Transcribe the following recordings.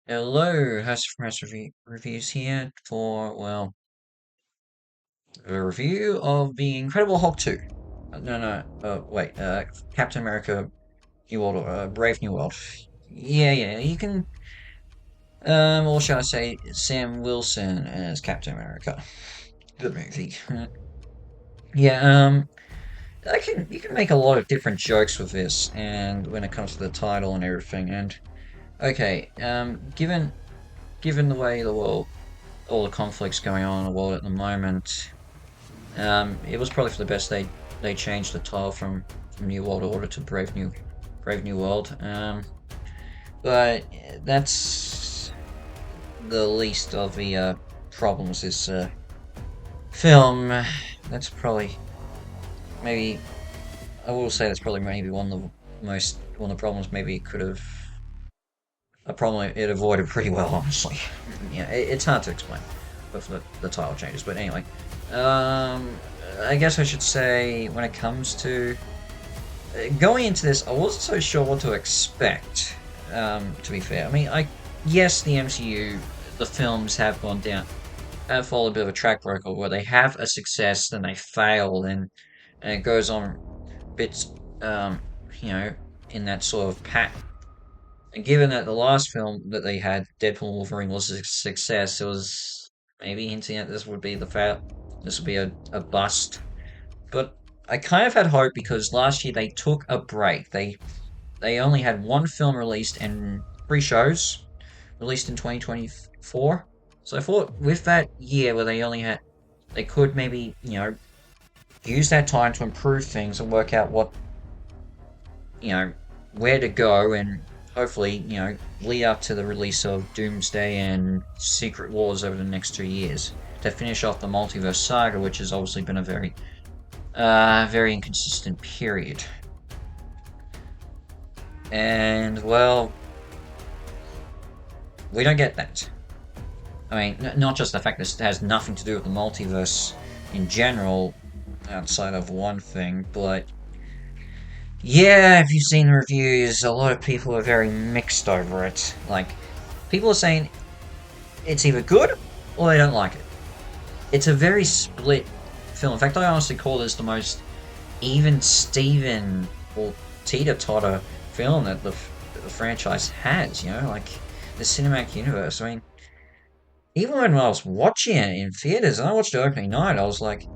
Hello, House of Press Reviews here for, a review of The Incredible Hulk 2. No, no, wait, Captain America New World, Brave New World. Yeah, you can, or shall I say, Sam Wilson as Captain America. The movie. Yeah, you can make a lot of different jokes with this, and when it comes to the title and everything, and, okay, given the way the world, all the conflicts going on in the world at the moment. It was probably for the best they changed the title from New World Order to Brave New World. But that's the least of the problems this film. That's probably maybe I will say that's probably maybe one of the problems maybe it could have a problem it avoided pretty well, honestly. Yeah, it's hard to explain with the title changes, but anyway. Um, I guess I should say when it comes to going into this, I wasn't so sure what to expect. To be fair, I mean, yes, the MCU, the films have gone down, have followed a bit of a track record where they have a success, then they fail, and it goes on bits, um, you know, in that sort of pat. And given that the last film that they had, Deadpool and Wolverine, was a success, it was maybe hinting at this would be the fail. This would be a bust. But I kind of had hope because last year they took a break. They only had one film released and three shows released in 2024. So I thought with that year where they could maybe, use that time to improve things and work out you know, where to go and hopefully, lead up to the release of Doomsday and Secret Wars over the next 2 years to finish off the multiverse saga, which has obviously been a very inconsistent period. And, well, we don't get that. I mean, not just the fact that it has nothing to do with the multiverse in general, outside of one thing, but yeah, if you've seen the reviews, a lot of people are very mixed over it. Like, people are saying it's either good or they don't like it. It's a very split film. In fact, I honestly call this the most even Steven or teeter-totter film that the franchise has, like the cinematic universe. I mean, even when I was watching it in theaters and I watched it opening night, I was like,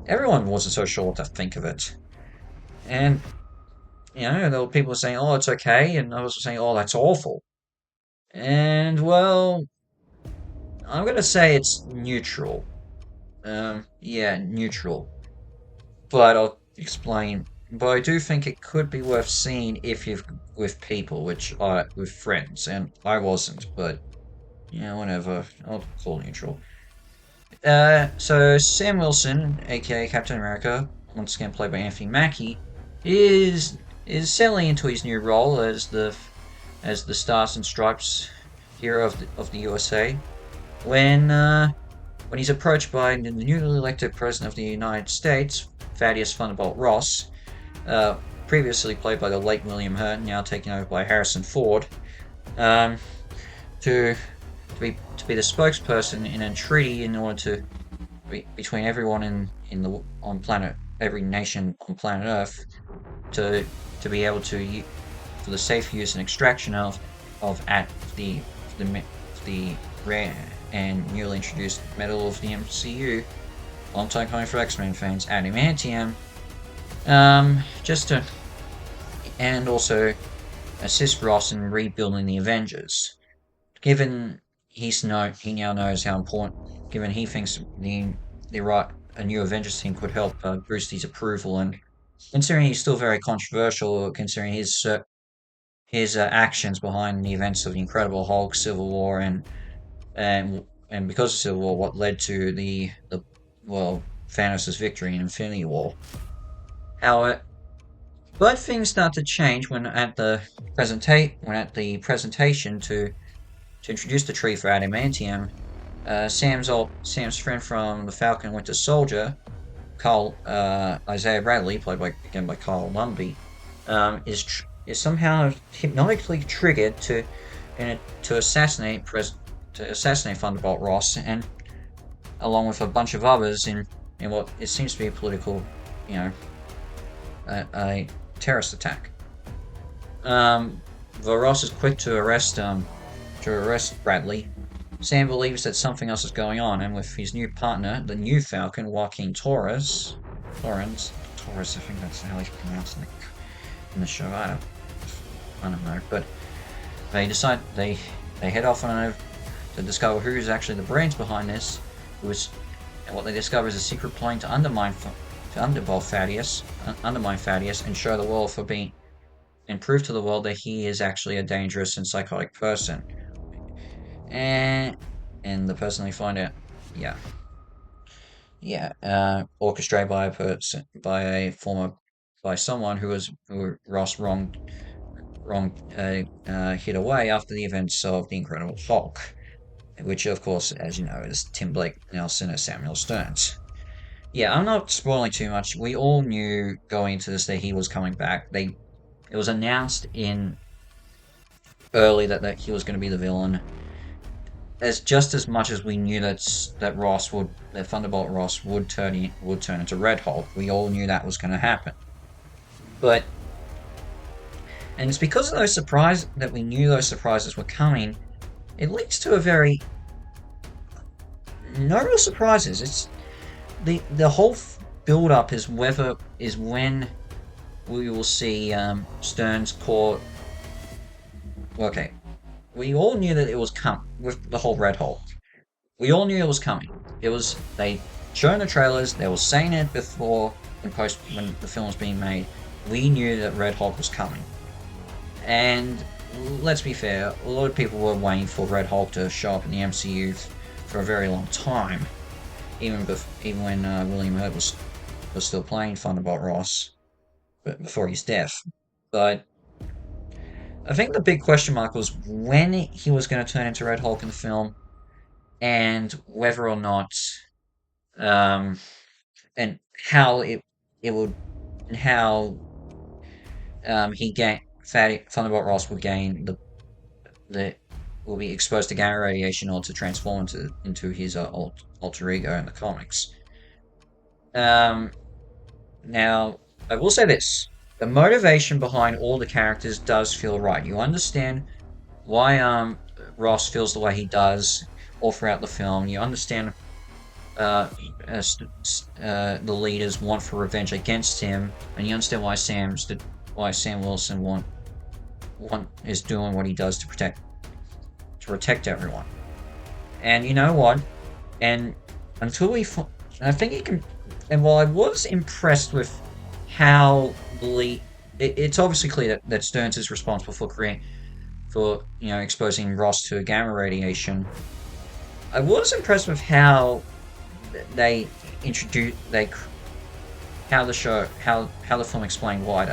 everyone wasn't so sure what to think of it. And, there were people saying, oh, it's okay, and others were saying, oh, that's awful. And, well, I'm going to say it's neutral. Yeah, neutral. But I'll explain. But I do think it could be worth seeing if you're with people, with friends, and I wasn't, but whatever. I'll call it neutral. So Sam Wilson, aka Captain America, once again played by Anthony Mackie, is settling into his new role as the Stars and Stripes hero of the USA. When he's approached by the newly elected president of the United States, Thaddeus Thunderbolt Ross, previously played by the late William Hurt, now taken over by Harrison Ford, um, to to be the spokesperson in a treaty in order to between everyone in the on planet every nation on planet Earth to be able to for the safe use and extraction of at the rare and newly introduced metal of the MCU, long time coming for X-Men fans, adamantium, just to and also assist Ross in rebuilding the Avengers. Given he now knows how important, given he thinks a new Avengers team could help boost his approval, and considering he's still very controversial, considering his actions behind the events of the Incredible Hulk, Civil War, and and because of Civil War, what led to the Thanos' victory in Infinity War. However, but things start to change when at the presentation to introduce the tree for adamantium. Sam's friend from the Falcon Winter Soldier, Isaiah Bradley, played again by Carl Lumbly, is somehow hypnotically triggered to assassinate Thunderbolt Ross, and along with a bunch of others in what it seems to be a political, you know, a terrorist attack. Though Ross is quick to arrest Bradley, Sam believes that something else is going on, and with his new partner, the new Falcon, Joaquin Torrens, I think that's how he's pronounced in the show. I don't know, but they head off to discover who's actually the brains behind this. And what they discover is a secret plan to undermine Thaddeus, and show the world and prove to the world that he is actually a dangerous and psychotic person. And the person they find out, orchestrated by someone who Ross hid away after the events of the Incredible Hulk, which of course, as you know, is Tim Blake Nelson as Samuel Stearns. Yeah, I'm not spoiling too much. We all knew going into this that he was coming back. It was announced in early that he was going to be the villain. Just as much as we knew that Thunderbolt Ross would turn into Red Hulk, we all knew that was going to happen. And it's because of those surprises that we knew those surprises were coming. It leads to no real surprises. It's the whole build up is when we will see Stearns caught. Okay, we all knew that it was coming with the whole Red Hulk. We all knew it was coming. They shown the trailers. They were saying it before in post when the film was being made. We knew that Red Hulk was coming. And let's be fair, a lot of people were waiting for Red Hulk to show up in the MCU for a very long time. Even when William Hurt was still playing Thunderbolt Ross, but before his death. But I think the big question mark was when he was going to turn into Red Hulk in the film, and whether or not, and how Thunderbolt Ross would gain will be exposed to gamma radiation or to transform into his alter ego in the comics. Now, I will say this. The motivation behind all the characters does feel right. You understand why Ross feels the way he does all throughout the film. You understand the leaders want for revenge against him, and you understand why Sam Wilson is doing what he does to protect everyone. And you know what? And I think he can. And while I was impressed with how it's obviously clear that Stearns is responsible for exposing Ross to gamma radiation. I was impressed with how the film explained why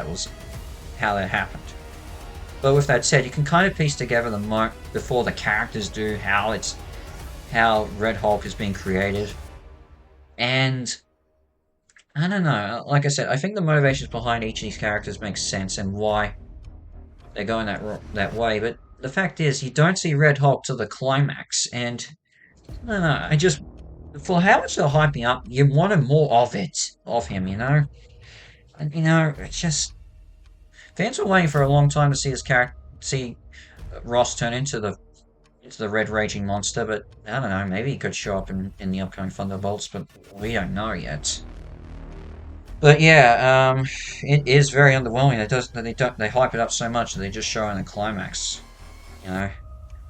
how that happened. But with that said, you can kind of piece together before the characters do how Red Hulk is being created. And I don't know, like I said, I think the motivations behind each of these characters make sense and why they're going that way. But the fact is, you don't see Red Hulk to the climax, and I don't know, for how much they're hyping up, you wanted more of him, And it's just fans were waiting for a long time to see Ross turn into the red raging monster, but I don't know, maybe he could show up in the upcoming Thunderbolts, but we don't know yet. But yeah, it is very underwhelming. They hype it up so much that they just show in the climax. As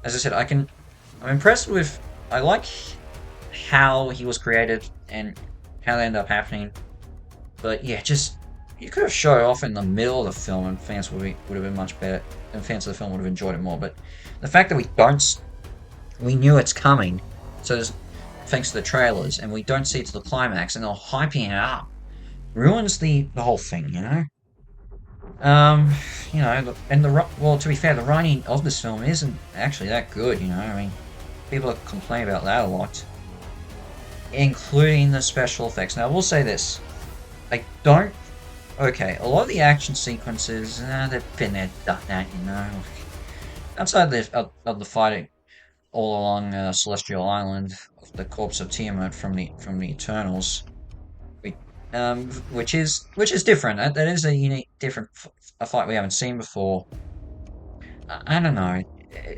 I said, I'm impressed with. I like how he was created and how they end up happening. But yeah, you could have showed off in the middle of the film, and fans would have been much better, and fans of the film would have enjoyed it more. But the fact that we knew it's coming, thanks to the trailers, and we don't see it to the climax, and they're hyping it up, ruins the whole thing, and to be fair, the writing of this film isn't actually that good, I mean, people complain about that a lot, including the special effects. Now, I will say this, a lot of the action sequences, they've been there, done that, outside of the fighting all along Celestial Island of the corpse of Tiamat from the Eternals, we, which is different. That is a unique, different a fight we haven't seen before. I don't know.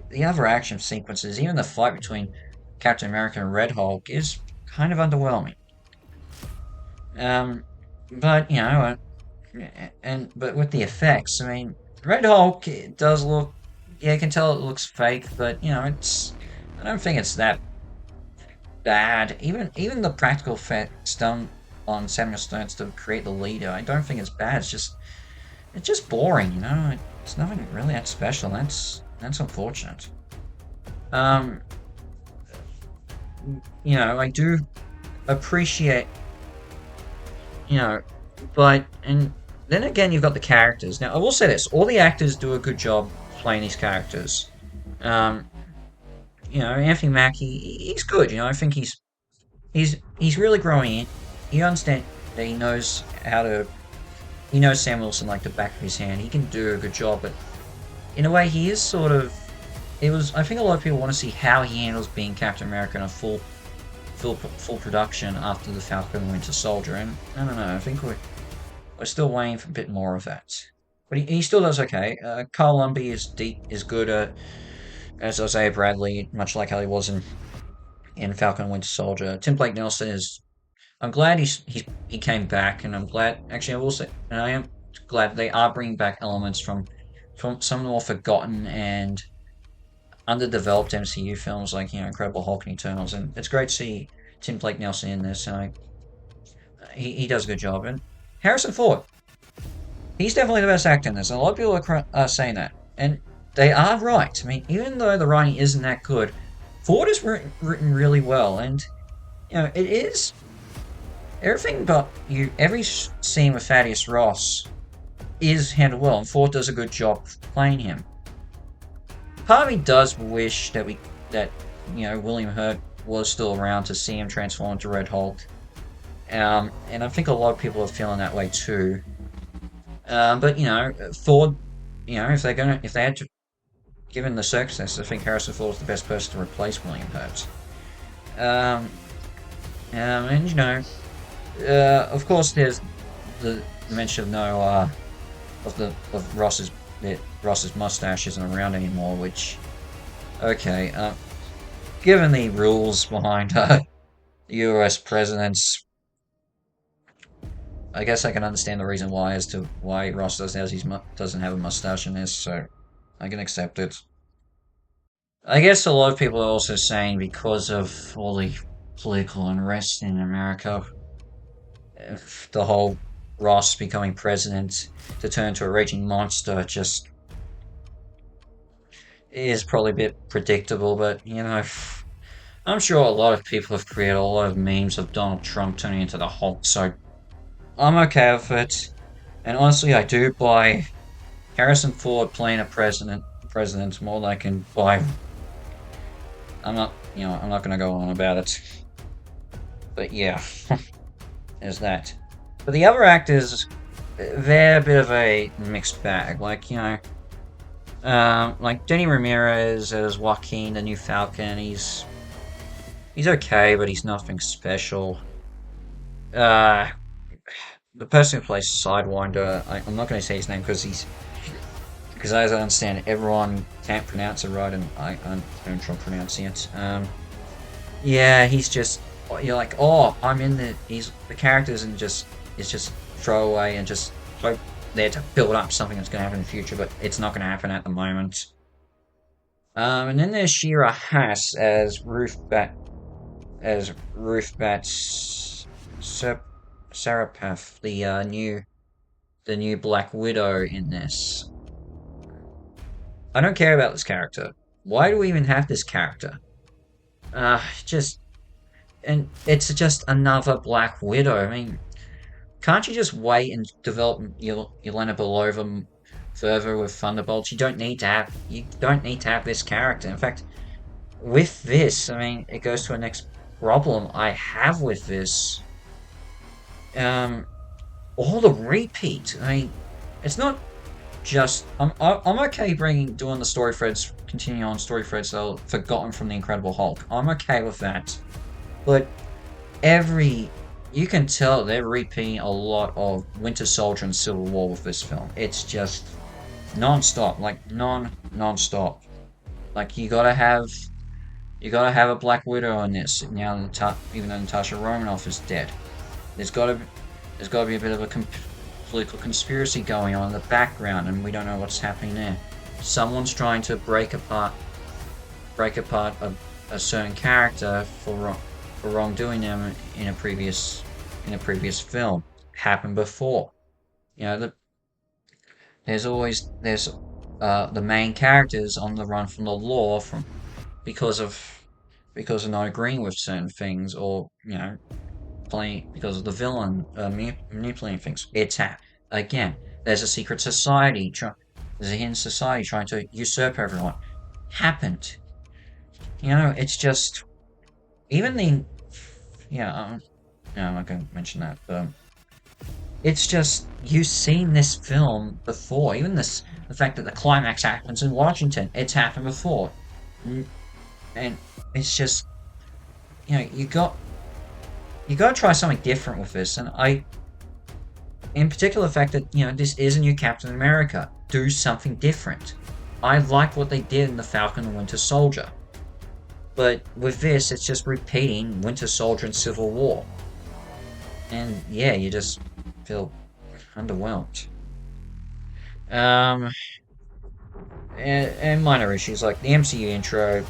The other action sequences, even the fight between Captain America and Red Hulk, is kind of underwhelming. Um, but you know, but with the effects, I mean, Red Hulk it does look, yeah, you can tell it looks fake, but you know, I don't think it's that bad. Even the practical effects done on Samuel Stones to create the leader, I don't think it's bad. It's just boring, you know. It's nothing really that special. That's unfortunate. Um, you know, I do appreciate, you know, but and then again, you've got the characters. Now, I will say this: all the actors do a good job playing these characters. Um, you know, Anthony Mackie, he's good. You know, I think he's really growing in. He understands that he knows Sam Wilson like the back of his hand. He can do a good job, but in a way, he is sort of. It was. I think a lot of people want to see how he handles being Captain America in a full production after the Falcon and Winter Soldier, and I don't know. I think we're still waiting for a bit more of that. But he still does okay. Carl Lumbly is good as Isaiah Bradley, much like how he was in Falcon and Winter Soldier. Tim Blake Nelson is. I'm glad he came back, and I'm glad. Actually, I will say, and I am glad they are bringing back elements from some more forgotten and underdeveloped MCU films like Incredible Hulk and Eternals, and it's great to see Tim Blake Nelson in this. He does a good job, and Harrison Ford, he's definitely the best actor in this. And a lot of people are saying that, and they are right. I mean, even though the writing isn't that good, Ford is written really well, and it is everything but every scene with Thaddeus Ross is handled well, and Ford does a good job playing him. Part of me does wish that William Hurt was still around to see him transform into Red Hulk. And I think a lot of people are feeling that way too. But Ford, if they had to, given the circumstances, I think Harrison Ford is the best person to replace William Hurt. Um, and of course, there's the mention of Ross's mustache isn't around anymore, which okay. Given the rules behind U.S. presidents, I guess I can understand the reason why as to why Ross doesn't have a mustache in this, so I can accept it. I guess a lot of people are also saying because of all the political unrest in America, the whole Ross becoming president to turn to a raging monster just is probably a bit predictable, but I'm sure a lot of people have created a lot of memes of Donald Trump turning into the Hulk, so I'm okay with it. And honestly, I do buy Harrison Ford playing a president more than I can buy. I'm not gonna go on about it. But yeah, there's that. But the other actors, they're a bit of a mixed bag. Like Denny Ramirez as Joaquin, the new Falcon. He's okay, but he's nothing special. Uh, the person who plays Sidewinder, I'm not going to say his name because as I understand it, everyone can't pronounce it right, and I'm going to try pronouncing it. Yeah, he's just you're like, oh, I'm in the characters and just throwaway and just hope there to build up something that's going to happen in the future, but it's not going to happen at the moment. And then there's Shira Haas as Ruth Bat Sarapath, the new Black Widow in this. I don't care about this character. Why do we even have this character? Just and it's just another Black Widow. I mean, can't you just wait and develop Yelena Belova further with Thunderbolts? You don't need to have this character. In fact, with this, I mean, it goes to a next problem I have with this. Um, all the repeat. I mean, it's not. I'm okay doing the story threads, continuing on story threads that are forgotten from the Incredible Hulk. I'm okay with that, but every you can tell they're repeating a lot of Winter Soldier and Civil War with this film. It's just non-stop, like non-stop. Like you gotta have a Black Widow in this now. Even though Natasha Romanoff is dead, there's gotta there's gotta be a bit of a political conspiracy going on in the background, and we don't know what's happening there. Someone's trying to break apart a certain character for wrongdoing them in a previous film. Happened before. You know, there's the main characters on the run from the law because of because of not agreeing with certain things, or playing because of the villain manipulating things. Again. There's a secret society. There's a hidden society trying to usurp everyone. Happened. It's just even the yeah. No, I'm not going to mention that. But it's just you've seen this film before. Even the fact that the climax happens in Washington, it's happened before. And it's just you got to try something different with this. And in particular, the fact that this is a new Captain America. Do something different. I like what they did in the Falcon and Winter Soldier, but with this, it's just repeating Winter Soldier and Civil War. And yeah, you just feel underwhelmed. Um, and minor issues like the MCU intro.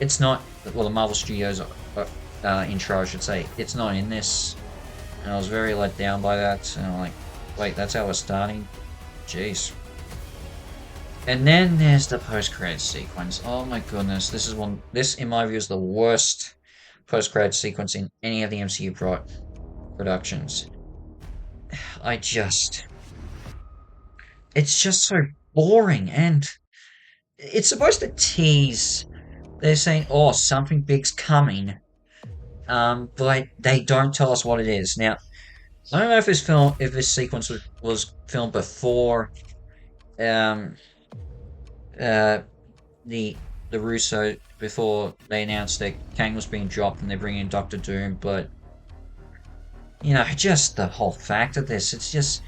It's not well, the Marvel Studios intro, I should say. It's not in this, and I was very let down by that. And I'm like, wait, that's how we're starting? Jeez. And then there's the post-credit sequence. Oh my goodness, this in my view is the worst post-credit sequence in any of the MCU productions. I just it's just so boring, and it's supposed to tease. They're saying, "Oh, something big's coming," but they don't tell us what it is. Now, I don't know if this sequence was filmed before, um, uh, the Russo before they announced that Kang was being dropped and they're bringing in Doctor Doom, but just the whole fact of this, it's just,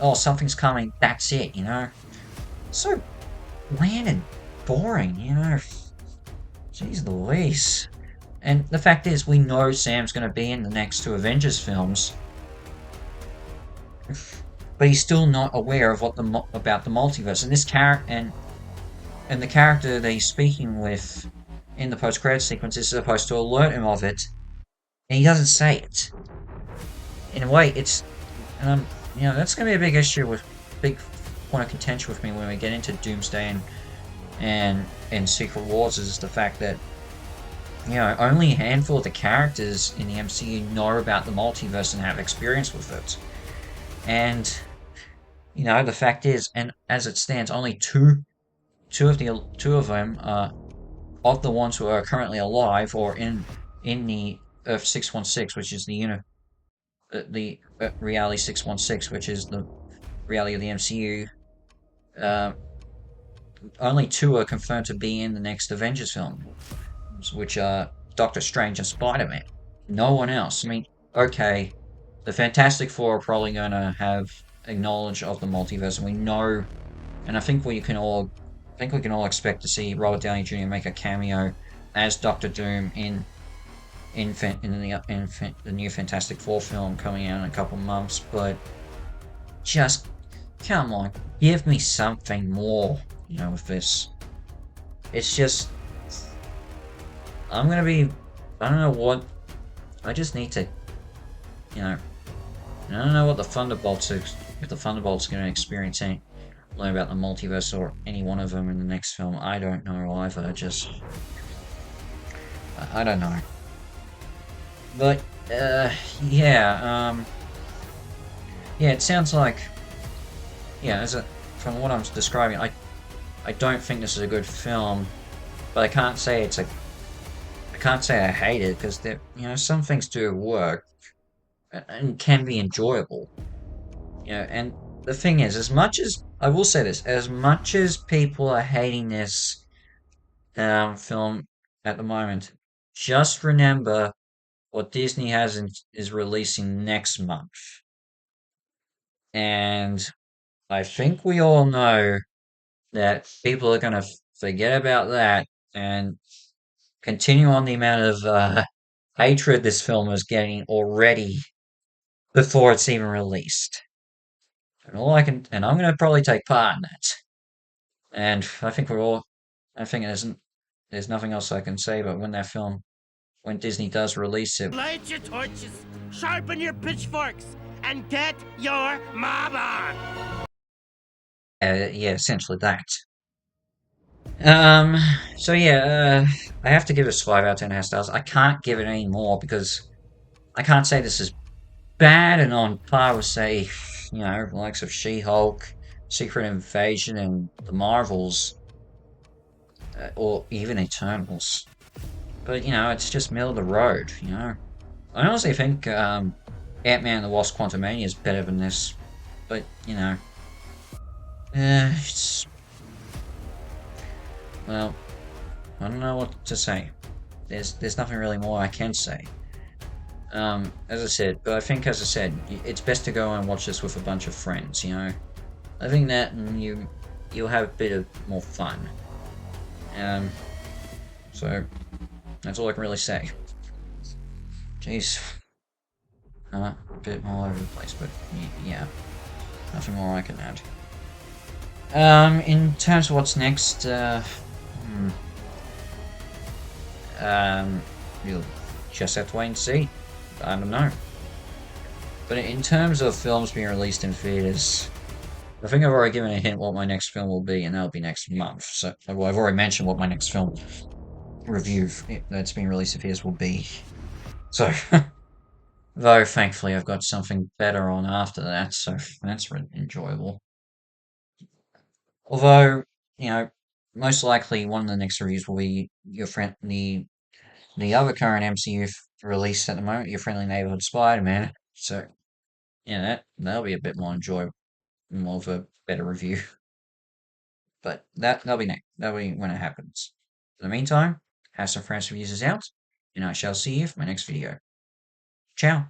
oh, something's coming, that's it, so bland and boring, Jeez Louise. And the fact is, we know Sam's going to be in the next two Avengers films, but he's still not aware of about the multiverse. And this character and the character that he's speaking with in the post-credit sequence is supposed to alert him of it, and he doesn't say it. In a way, that's going to be a big point of contention with me when we get into Doomsday and Secret Wars, is the fact that only a handful of the characters in the MCU know about the multiverse and have experience with it. And the fact is, and as it stands, only two of them of the ones who are currently alive or in the Earth 616, which is the reality 616, which is the reality of the MCU. Uh, Only two are confirmed to be in the next Avengers film, which are Doctor Strange and Spider-Man. No one else. I mean, okay, the Fantastic Four are probably going to have a knowledge of the multiverse, and we know, and I think we can all expect to see Robert Downey Jr. make a cameo as Doctor Doom in the new Fantastic Four film coming out in a couple months. But just come on, give me something more, with this. It's just I don't know what. I just need to, I don't know what the Thunderbolts is. If the Thunderbolts are going to learn about the multiverse or any one of them in the next film, I don't know either. I don't know. But yeah, it sounds like from what I'm describing, I don't think this is a good film, but I can't say I hate it, because some things do work and can be enjoyable. And the thing is, as much as I will say this, as much as people are hating this film at the moment, just remember what Disney is releasing next month, and I think we all know that people are going to forget about that and continue on the amount of hatred this film is getting already before it's even released. And I'm going to probably take part in that. And I think we're all, I think there's nothing else I can say, but when Disney does release it, Light your torches, sharpen your pitchforks, and get your mob on! yeah, essentially that. Um, so yeah, I have to give this 5 out of 10 hairstyles. I can't give it any more because I can't say this is bad and on par with, say, the likes of She-Hulk, Secret Invasion, and the Marvels, or even Eternals. But, it's just middle of the road. I honestly think Ant-Man and the Wasp Quantumania is better than this. But, it's... Well, I don't know what to say. There's nothing really more I can say. As I said, but I think, as I said, it's best to go and watch this with a bunch of friends. I think that and you'll have a bit of more fun. Um, so that's all I can really say. Jeez, a bit all over the place, but yeah, nothing more I can add. In terms of what's next, hmm, you'll just have to wait and see. I don't know. But in terms of films being released in theaters, I think I've already given a hint what my next film will be, and that'll be next month. So, well, I've already mentioned what my next film review that's being released in theaters will be. So, though thankfully I've got something better on after that, so that's really enjoyable. Although, you know, most likely one of the next reviews will be your friend the other current MCU release at the moment, Your Friendly Neighborhood Spider-Man. So, yeah, that'll be a bit more enjoyable, more of a better review. But that'll be next. That'll be when it happens. In the meantime, have some friends reviews out, and I shall see you for my next video. Ciao.